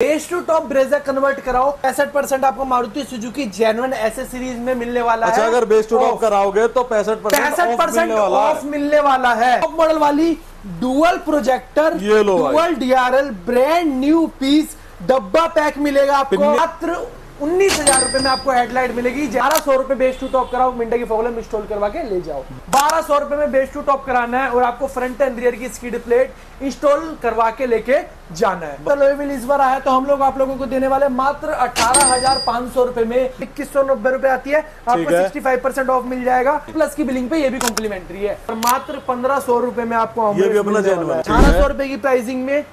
Base to top Brezza convert कराओ, 65% आपको Maruti Suzuki genuine accessories में मिलने वाला है। अच्छा, अगर बेस टू टॉप कराओगे तो 65% ऑफ मिलने वाला है। टॉप मॉडल वाली dual projector, dual DRL, brand new piece, डब्बा पैक मिलेगा आपको। मात्र 19,000 रुपए में आपको हेडलाइट मिलेगी। 1100 रुपए बेस टू टॉप कराओ, मिंटा की फॉगलम इंस्टॉल करवा के ले जाओ। 1200 रुपए में बेस टू टॉप कराना है और आपको फ्रंट एंड रियर की स्किड प्लेट इंस्टॉल करवा के लेके जाना है। तो लोएविल इस बार आया तो हम लोग आप लोगों को देने वाले मात्र 18,500 रुपए में 2190 रुपए आती है। आपको 65% ऑफ मिल जाएगा, प्लस की बिलिंग पे ये भी कॉम्प्लीमेंट्री है। और मात्र 1500 रुपए में आपको 1800 रुपए की प्राइसिंग में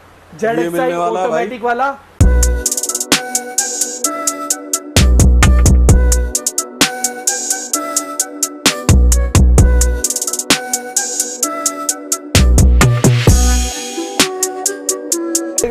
ZXi ऑटोमेटिक वाला।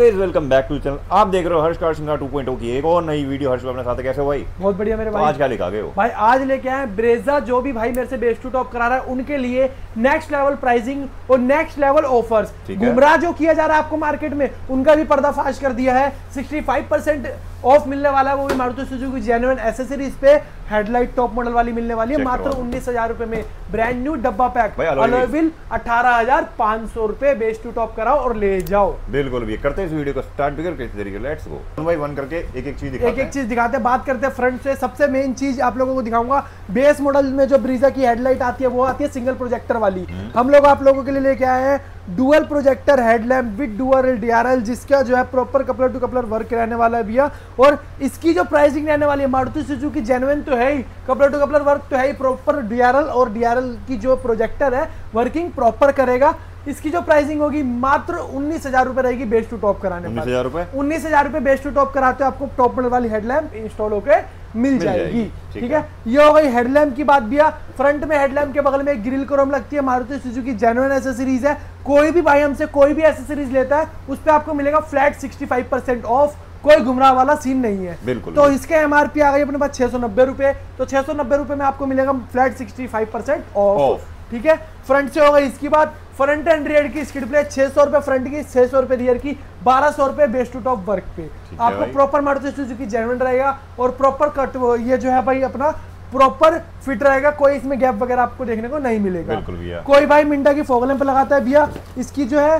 Welcome back to channel. आप देख रहे हो हर्ष कार सिंगार 2.0 की एक और नई वीडियो। हर्ष अपने साथ कैसे हो भाई? बहुत बढ़िया मेरे भाई। आज क्या लेके आ गए हो भाई? आज लेके आए ब्रेजा। जो भी भाई मेरे से बेस टू टॉप करा रहा है उनके लिए नेक्स्ट लेवल प्राइसिंग और नेक्स्ट लेवल ऑफर्स। गुमराह जो किया जा रहा है आपको मार्केट में, उनका भी पर्दाफाश कर दिया है। 65% ऑफ मिलने वाला है, वो भी मारुति सुजुकी जेन्युइन एसेसरीज पे। हेडलाइट टॉप मॉडल वाली मिलने वाली है मात्र 19,000 रुपए में। ब्रांड न्यू डब्बा पैक अलॉय व्हील 18,500 रुपए। बेस टू टॉप कराओ और ले जाओ। बिल्कुल भी करते हैं इस वीडियो को स्टार्ट भी करके तरीके। Let's go one by one करके एक चीज दिखाते हैं। बात करते हैं फ्रंट से। सबसे मेन चीज आप लोगों को दिखाऊंगा, बेस मॉडल में जो ब्रीजा की हेडलाइट आती है वो आती है सिंगल प्रोजेक्टर वाली। हम लोग आप लोगों के लिए लेके आए हैं dual projector headlamp with dual DRL, जिसका जो है proper coupler to coupler work रहने वाला है भैया। और इसकी जो प्राइसिंग रहने वाली है, मारुति सुजुकी जेन्युइन तो है ही, कपलर टू कपलर वर्क तो है ही, प्रॉपर डीआरएल और डीआरएल की जो प्रोजेक्टर है वर्किंग प्रॉपर करेगा। इसकी जो प्राइसिंग होगी मात्र 19,000 रुपए रहेगी बेस टू टॉप कराने में। 19,000 रुपए बेस टू टॉप कराते हो आपको टॉप मॉडल वाली हेडलैम्प इंस्टॉल होकर मिल जाएगी। ठीक है, ये हो गई हेडलैम्प की बात भैया। फ्रंट में हेडलैम्प के बगल में एक ग्रिल क्रोम लगती है। मारुति सुजुकी जेन्युइन एसेसरीज है। कोई भी भाई हमसे कोई भी एसेसरीज लेता है उस पर आपको मिलेगा फ्लैट 65% ऑफ। कोई गुमराह वाला सीन नहीं है। बिल्कुल। तो इसके एमआरपी आ गई अपने पास 690 रुपए। तो 690 रुपए में आपको मिलेगा फ्लैट 65% ऑफ। ठीक है, फ्रंट से हो गई इसकी बात। फ्रंट एंड रियर की स्किड प्लेट 600 रुपए फ्रंट की, 600 रुपए रियर की, 1200 रुपए बेस टू टॉप वर्क पे। आपको प्रॉपर मारुति सुजुकी जेन्युइन रहेगा और प्रॉपर कट ये जो है भाई अपना प्रॉपर फिट रहेगा। कोई इसमें गैप वगैरह आपको देखने को नहीं मिलेगा। कोई भाई मिंटा की फॉगलैम्प पे लगाता है भैया, इसकी जो है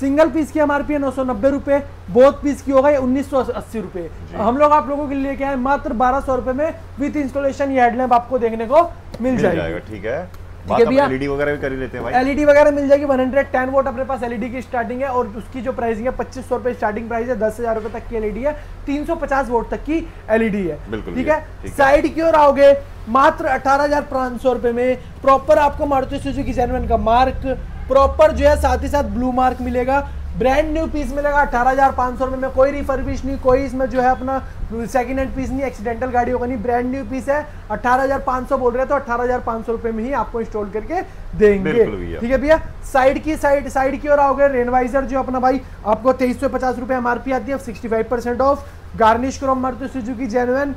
सिंगल पीस की एमआरपी है 990 रुपए, बोथ पीस की होगा 1980 रुपए। हम लोग आप लोगों के लिए क्या है मात्र 1200 रुपए में विद इंस्टॉलेशन ये हेडलैम्प आपको देखने को मिल जाएगा। ठीक है भैया, एलईडी वगैरह भी कर ही लेते हैं भाई। एलईडी वगैरह मिल जाएगी। 110 वोट अपने पास एलईडी की स्टार्टिंग है और उसकी जो प्राइसिंग है 2500 रुपए स्टार्टिंग प्राइस है। 10,000 रुपए तक की एलईडी है, 350 वोट तक की एलईडी है। ठीक है, साइड की ओर आओगे मात्र 18,500 रुपए में प्रॉपर आपको मारुति सुजुकी जेन्युइन का मार्क प्रॉपर जो है साथ ही साथ ब्लू मार्क मिलेगा। ब्रांड न्यू पीस मिलेगा 18,500 रुपए में। कोई रिफर्बिश नहीं, कोई इसमें जो है अपना सेकंड हैंड पीस नहीं, एक्सीडेंटल गाड़ी होगा नहीं, ब्रांड न्यू पीस है। 18,500 बोल रहे हैं तो 18,500 रुपए में ही आपको इंस्टॉल करके देंगे। ठीक है भैया, साइड की ओर आओगे रेनवाइजर जो अपना भाई आपको 2350 रुपए एमआरपी आती है, 65% of. Garnish Chrome Maruti Suzuki genuine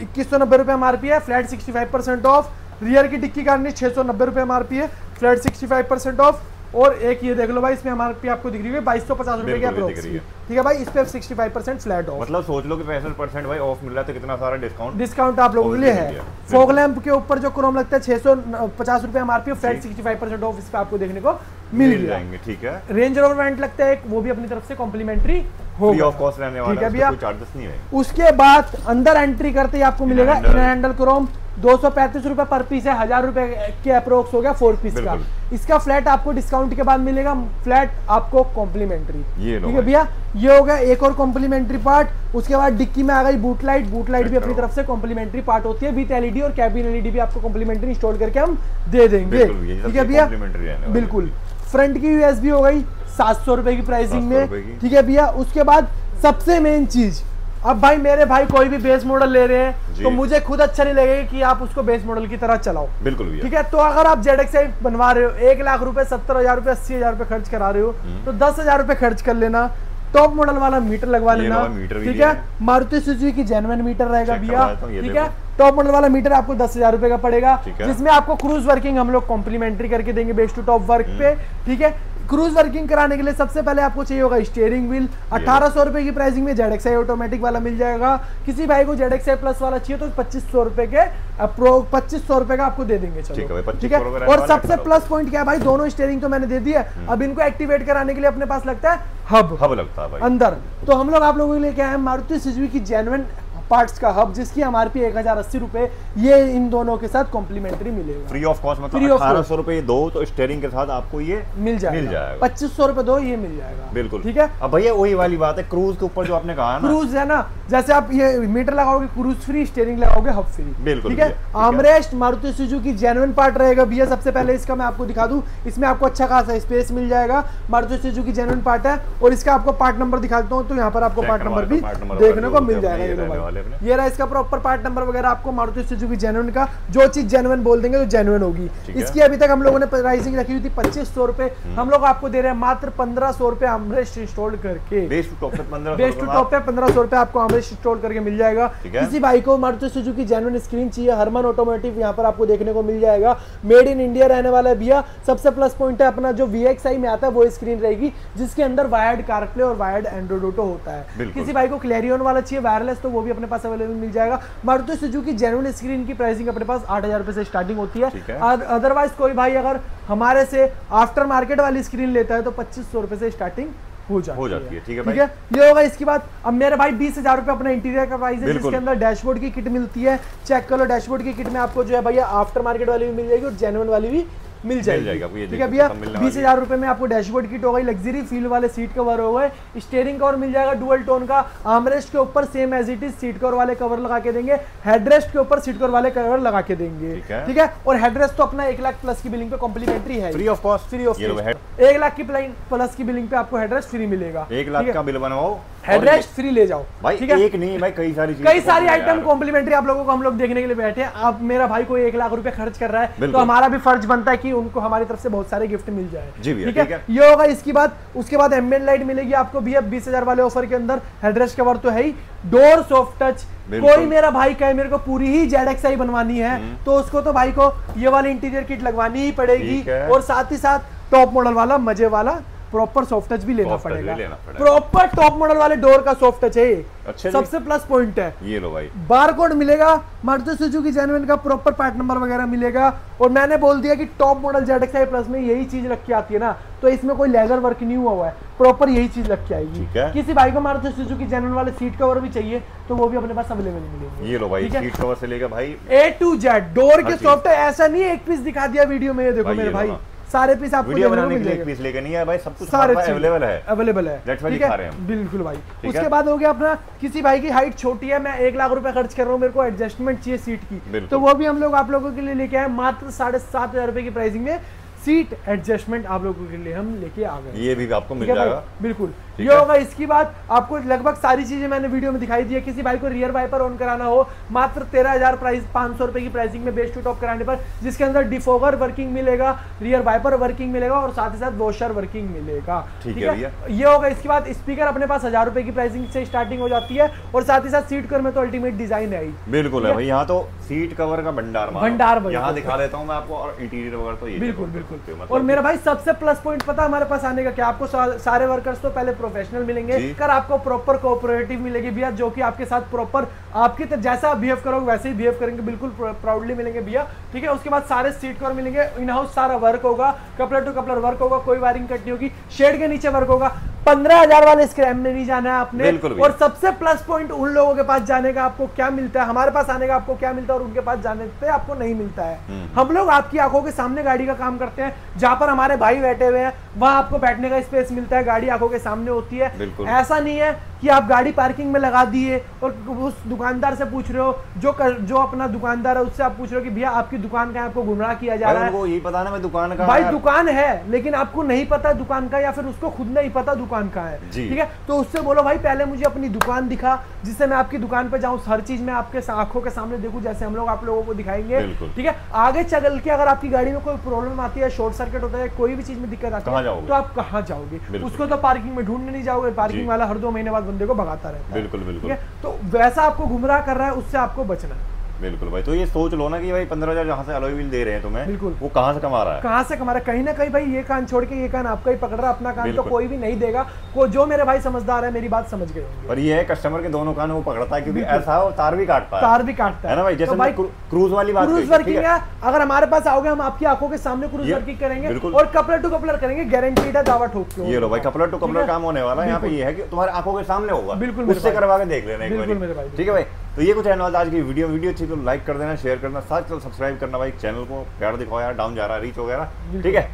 2190 रुपए एमआरपी है, फ्लैट 65% ऑफ। रियर की डिक्की गार्निश 690 रुपए एमआरपी है, फ्लैट 65% ऑफ। और एक ये देख लो भाई, इसमें एमआरपी आपको दिख रही है 2250 रुपए की अप्रोक्स। ठीक है भाई, इस पे 65% फ्लैट ऑफ। मतलब सोच लो कि 65% भाई ऑफ मिल रहा है तो कितना सारा डिस्काउंट आप लोगों के लिए है। फॉग लैंप के ऊपर जो क्रोम लगता है 650 रुपए एमआरपी, फ्लैट 65% ऑफ इस पे आपको देखने को मिल जाएंगे। ठीक है, रेंज रोवर वेंट लगता है एक, वो भी अपनी तरफ से कॉम्प्लीमेंट्री फ्री ऑफ कॉस्ट रहने वाला है। ठीक है भैया, कोई चार्जेस नहीं है। उसके बाद अंदर एंट्री करते ही आपको मिलेगा इनर हैंडल क्रोम 235 रुपए पर पीस है, 1000 रुपए के अप्रोक्स हो गया 4 पीस का। इसका फ्लैट आपको डिस्काउंट के बाद मिलेगा, फ्लैट आपको कॉम्प्लीमेंट्री। ठीक है भैया, ये हो गया एक और कॉम्प्लीमेंट्री पार्ट। उसके बाद डिक्की में आ गई बूट लाइट भी अपनी तरफ से कॉम्प्लीमेंट्री पार्ट होती है। विद एलईडी और कैबिन एलईडी भी आपको कॉम्प्लीमेंट्री इंस्टॉल करके हम दे देंगे। ठीक है भैया, बिल्कुल। फ्रंट की यूएसबी हो गई 700 रुपए की प्राइसिंग में। ठीक है भैया, उसके बाद सबसे मेन चीज, अब भाई मेरे भाई कोई भी बेस मॉडल ले रहे हैं तो मुझे खुद अच्छा नहीं लगेगा कि आप उसको बेस मॉडल की तरह चलाओ। बिल्कुल। ठीक है, तो अगर आप ZXi बनवा रहे हो 1 लाख रुपए 70,000 रुपए 80,000 रुपए खर्च करा रहे हो तो 10,000 रुपए खर्च कर लेना। टॉप मॉडल वाला मीटर लगवा लेना। ठीक है, मारुति सुजुकी की जेन्युइन मीटर रहेगा भैया। ठीक है, टॉप मॉडल वाला मीटर आपको 10,000 रुपए का पड़ेगा, जिसमें आपको क्रूज वर्किंग हम लोग कॉम्प्लीमेंट्री करके देंगे बेस टू टॉप वर्क पे। ठीक है, क्रूज वर्किंग कराने के लिए सबसे पहले आपको चाहिए होगा स्टीयरिंग व्हील। 1800 रुपए की प्राइसिंग में ZXi ऑटोमेटिक वाला मिल जाएगा। किसी भाई को ZXi प्लस वाला चाहिए तो 2500 रुपए के 2500 रुपए का आपको दे देंगे। चलो ठीक है। और सबसे प्लस पॉइंट क्या है भाई, दोनों स्टीयरिंग तो मैंने दे दिया, अब इनको एक्टिवेट कराने के लिए अपने पास लगता है हब लगता है भाई अंदर। तो हम लोग आप लोगों के लिए क्या है, मारुति सुजुकी की जेन्युइन पार्ट्स का हब, जिसकी MRP 1080 रुपए, ये इन दोनों के साथ कॉम्प्लीमेंट्री मिलेगा, फ्री ऑफ कॉस्ट। मतलब 1800 रुपए दो तो स्टीयरिंग के साथ आपको ये मिल जाएगा। 2500 रुपए दो ये मिल जाएगा। बिल्कुल ठीक है। अब भैया वही वाली बात है, क्रूज के ऊपर जो आपने कहा ना, क्रूज है ना, जैसे आप ये मीटर लगाओगे क्रूज फ्री, स्टीयरिंग लगाओगे हब फ्री। बिल्कुल ठीक है। Armrest Maruti Suzuki genuine part रहेगा भैया। सबसे पहले इसका मैं आपको दिखा दूं, इसमें आपको अच्छा खासा स्पेस मिल जाएगा। मारुति सुजुकी जेन्युइन पार्ट है और इसका आपको पार्ट नंबर दिखाता हूं, तो यहाँ पर आपको पार्ट नंबर भी देखने को मिल जाएगा। ये रहा इसका प्रॉपर पार्ट नंबर वगैरह आपको मारुति सुजुकी जेन्युइन का, जो चीज जेन्युइन बोल देंगे तो जेन्युइन होगी। इसकी अभी तक हम लोगों ने प्राइसिंग रखी हुई थी 2500 रुपए, हम लोग आपको दे रहे हैं मात्र 1500 रुपए आर्मरेस्ट इंस्टॉल करके। बेस टू टॉप पे 1500 रुपए आपको आर्मरेस्ट इंस्टॉल करके मिल जाएगा। किसी भाई को मारुति सुजुकी जेन्युइन स्क्रीन चाहिए, हरमन ऑटोमोटिव यहाँ पर आपको देखने को मिल जाएगा। मेड इन इंडिया रहने वाला है भैया। सबसे प्लस पॉइंट है अपना जो VXi में आता है वो स्क्रीन रहेगी, जिसके अंदर वायर्ड कारप्ले और वायर्ड एंड्रॉइड ऑटो होता है। किसी भाई को क्लैरियन वाला चाहिए वायरलेस, तो वो भी अपने पास अवेलेबल मिल जाएगा। मारुति सुजुकी जेन्युइन स्क्रीन की प्राइसिंग अपने पास 8000 रुपए से स्टार्टिंग होती है। अदरवाइज कोई भाई अगर हमारे से आफ्टर मार्केट वाली स्क्रीन लेता है तो 2500 रुपए से स्टार्टिंग हो जाती है। ठीक है। ये होगा। इसके बाद अब मेरे भाई 20,000 रुपए अपना इंटीरियर का प्राइस है, जिसके अंदर डैशबोर्ड की किट मिलती है। चेक कर लो, डैशबोर्ड की किट में आपको जो है भैया आफ्टर मार्केट वाली भी मिल जाएगी और जेन्युइन वाली भी मिल जाएगी। ठीक है भैया। 20,000 रुपए में आपको डैशबोर्ड किट हो गई, लग्जरी फील वाले सीट कवर हो गए, स्टीयरिंग कवर मिल जाएगा डुअल टोन का, आर्मरेस्ट के ऊपर same as it is seat cover वाले कवर लगा के देंगे, हेडरेस्ट के ऊपर सीट कवर वाले कवर लगा के देंगे। ठीक है। और हेडरेस्ट तो अपना 1 लाख प्लस की बिलिंग पे कॉम्प्लीमेंट्री है, फ्री ऑफ कॉस्ट। 1 लाख की प्लस की बिलिंग पे आपको हेडरेस्ट फ्री मिलेगा। 1 लाख का बिल बनवाओ, हेडरेस्ट फ्री ले जाओ भाई। ठीक है। एक नहीं भाई, कई सारी आइटम कॉम्प्लीमेंट्री आप लोगों को हम लोग देखने के लिए बैठे हैं। आप मेरा भाई कोई 1 लाख रुपए खर्च कर रहा है तो हमारा भी फर्ज बनता है कि उनको हमारी तरफ से बहुत सारे गिफ्ट मिल जाए। ठीक है। ये होगा। इसकी बात उसके बाद एम्बिएंट लाइट मिलेगी आपको भी। अब 20,000 वाले ऑफर के अंदर हेडरेस्ट कवर तो है ही, डोर सॉफ्ट टच। कोई मेरा भाई कहे मेरे को पूरी ही ZXi बनवानी है तो उसको तो भाई को ये वाली इंटीरियर किट लगवानी ही पड़ेगी, और साथ ही साथ टॉप मॉडल वाला मजे वाला प्रॉपर सॉफ्ट टच भी लेना पड़ेगा। प्रॉपर टॉप मॉडल वाले डोर का सॉफ्ट टच है, अच्छा सबसे प्लस पॉइंट है। ये लो भाई, बारकोड मिलेगा, मारुति सुजुकी जेन्युइन का प्रॉपर पार्ट नंबर वगैरह मिलेगा। और मैंने बोल दिया कि टॉप मॉडल ZXi प्लस में यही चीज रख के आती है ना, तो इसमें कोई लेजर वर्क नहीं हुआ है, प्रॉपर यही चीज रख के आएगी। किसी भाई को मारुति सुजुकी जेन्युइन वाले सीट कवर भी चाहिए तो वो भी अपने पास अवेलेबल मिलेंगे। ये लो भाई, सीट कवर से लेकर भाई A to Z डोर के सॉफ्ट। ऐसा नहीं एक पीस दिखा दिया वीडियो में, ये देखो मेरे भाई सारे पीस आपको वीडियो बनाने के लिए एक पीस लेकर नहीं है भाई, सब कुछ अवेलेबल है। ठीक है, बिल्कुल भाई। उसके बाद हो गया अपना, किसी भाई की हाइट छोटी है, मैं 1 लाख रुपए खर्च कर रहा हूँ, मेरे को एडजस्टमेंट चाहिए सीट की, तो वो भी हम लोग आप लोगों के लिए लेके आए मात्र 7,500 रुपए की प्राइसिंग में। सीट एडजस्टमेंट आप लोगों के लिए हम लेके आ गए, ये भी आपको मिल जाएगा। बिल्कुल ये होगा। इसकी बाद आपको लगभग सारी चीजें मैंने वीडियो में दिखाई दी है। किसी भाई को रियर वाइपर ऑन कराना हो, मात्र 13,000 प्राइस 500 रुपए की प्राइसिंग में बेस टू टॉप कराने पर, जिसके अंदर डिफोगर वर्किंग मिलेगा, रियर वाइपर वर्किंग मिलेगा और साथ ही साथ वॉशर वर्किंग मिलेगा। ठीक है, ये होगा। इसके बाद स्पीकर अपने पास 1000 रुपए की प्राइसिंग से स्टार्टिंग हो जाती है, और साथ ही साथ सीट कवर में तो अल्टीमेट डिजाइन है ही। बिल्कुल है भाई, यहाँ तो सीट कवर का भंडार यहाँ दिखा देता हूँ मैं आपको, और इंटीरियर वगैरह तो बिल्कुल बिल्कुल। और मेरा भाई सबसे प्लस पॉइंट पता हमारे पास आने का क्या, आपको सारे वर्कर्स तो पहले प्रोफेशनल मिलेंगे, कर आपको प्रॉपर कोऑपरेटिव मिलेगी भैया, जो कि आपके साथ प्रॉपर आपकी जैसा आप बिहेव करोगे वैसे ही बिहेव करेंगे, बिल्कुल प्राउडली मिलेंगे भैया। ठीक है, उसके बाद सारे सीट कवर मिलेंगे, इन हाउस सारा वर्क होगा, कपलर टू कपलर वर्क होगा, कोई वायरिंग कट नहीं होगी, शेड के नीचे वर्क होगा। 15,000 वाले स्क्रैम में नहीं जाना है आपने। और सबसे प्लस पॉइंट उन लोगों के पास जाने का आपको क्या मिलता है, हमारे पास आने का आपको क्या मिलता है और उनके पास जाने पे आपको नहीं मिलता है। हम लोग आपकी आंखों के सामने गाड़ी का काम करते हैं, जहां पर हमारे भाई बैठे हुए हैं वहां आपको बैठने का स्पेस मिलता है, गाड़ी आंखों के सामने होती है। ऐसा नहीं है कि आप गाड़ी पार्किंग में लगा दिए और उस दुकानदार से पूछ रहे हो, जो अपना दुकानदार है उससे आप पूछ रहे हो कि भैया आपकी दुकान का है, आपको गुमराह किया जा रहा है। वो यही पता ना मैं दुकान का, भाई दुकान है लेकिन आपको नहीं पता दुकान का, या फिर उसको खुद नहीं पता दुकान का है। ठीक है, तो उससे बोलो भाई पहले मुझे अपनी दुकान दिखा, जिससे मैं आपकी दुकान पे जाऊं, हर चीज में आपके आंखों के सामने देखूं, जैसे हम लोग आप लोगों को दिखाएंगे। ठीक है, आगे चल के अगर आपकी गाड़ी में कोई प्रॉब्लम आती है, शॉर्ट सर्किट होता है, कोई भी चीज में दिक्कत आती है, तो आप कहाँ जाओगे? उसको तो पार्किंग में ढूंढने नहीं जाओगे, पार्किंग वाला हर 2 महीने बाद बंदे को भगाता रहता है। बिल्कुल बिल्कुल। तो वैसा आपको गुमराह कर रहा है, उससे आपको बचना है। बिल्कुल भाई, तो ये सोच लो ना कि भाई 15,000 जहाँ से अलॉय व्हील दे रहे हैं तुम्हें, बिल्कुल, वो कहाँ से कमा रहा है, कहाँ से कमा रहा है। कहीं ना कहीं भाई ये कान छोड़ के ये कान आपका ही पकड़ रहा है, अपना कान तो कोई भी नहीं देगा। जो मेरे भाई समझदार है मेरी बात समझ गए होंगे। पर ये है कस्टमर के दोनों कान वो पकड़ता है, क्योंकि ऐसा हो तार भी काटता है, तार भी काटता है ना भाई। जैसे भाई क्रूज वाली बात, क्रूज वर्किंग है, अगर हमारे पास आओगे हम आपकी आंखों के सामने क्रूज वर्किंग करेंगे और कपलर टू कपलर करेंगे, गारंटीड है, दावा ठोक के। ये लो भाई, कपलर टू कपलर काम होने वाला है यहाँ पे। ये है कि तुम्हारे आंखों के सामने होगा, बिल्कुल, उससे करवा के देख लेना एक बार, ठीक है भाई। तो ये कुछ है आज की वीडियो अच्छी तो लाइक कर देना, शेयर करना, साथ साथ सब्सक्राइब करना भाई, चैनल को प्यार दिखाओ यार, डाउन जा रहा है रीच वगैरह, ठीक है।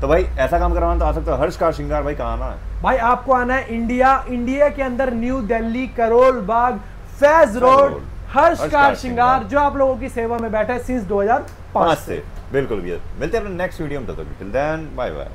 तो भाई ऐसा काम करवाना तो आ सकता है। हर्ष कार श्रृंगार भाई कहाँ आना है भाई? आपको आना है इंडिया के अंदर न्यू दिल्ली करोल बाग फैज रोड, हर्ष कार श्रृंगार, जो आप लोगों की सेवा में बैठा है सिंस 2005 से। बिल्कुल भैया, मिलते हैं अपने नेक्स्ट वीडियो में, तब तक टिल देन बाय बाय।